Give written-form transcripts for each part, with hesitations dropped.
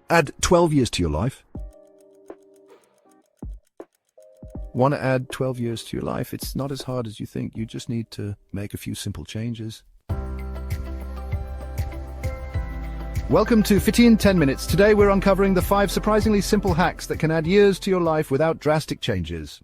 Add 12 years to your life. Want to add 12 years to your life? It's not as hard as you think. You just need to make a few simple changes. Welcome to 10 Minutes. Today we're uncovering the 5 surprisingly simple hacks that can add years to your life without drastic changes.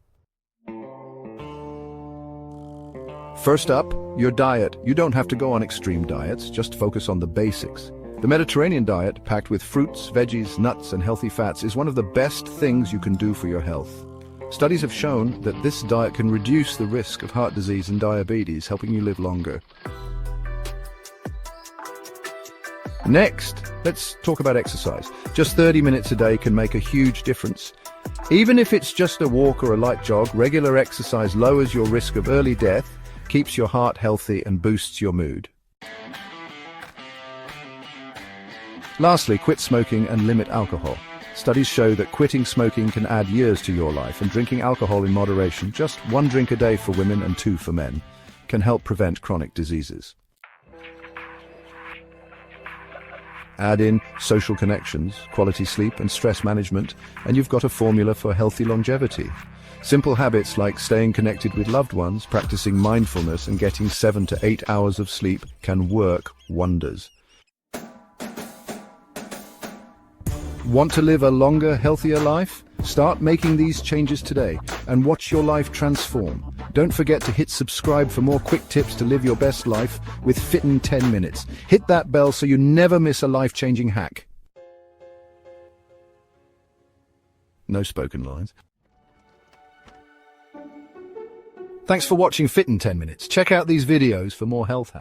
First up, your diet. You don't have to go on extreme diets, just focus on the basics. The Mediterranean diet, packed with fruits, veggies, nuts, and healthy fats, is one of the best things you can do for your health. Studies have shown that this diet can reduce the risk of heart disease and diabetes, helping you live longer. Next, let's talk about exercise. Just 30 minutes a day can make a huge difference. Even if it's just a walk or a light jog, regular exercise lowers your risk of early death, keeps your heart healthy, and boosts your mood. Lastly, quit smoking and limit alcohol. Studies show that quitting smoking can add years to your life, and drinking alcohol in moderation, just 1 drink a day for women and 2 for men, can help prevent chronic diseases. Add in social connections, quality sleep, and stress management, and you've got a formula for healthy longevity. Simple habits like staying connected with loved ones, practicing mindfulness, and getting 7 to 8 hours of sleep can work wonders. Want to live a longer, healthier life? Start making these changes today and watch your life transform. Don't forget to hit subscribe for more quick tips to live your best life with Fit in 10 Minutes. Hit that bell so you never miss a life-changing hack. No spoken lines. Thanks for watching Fit in 10 Minutes. Check out these videos for more health hacks.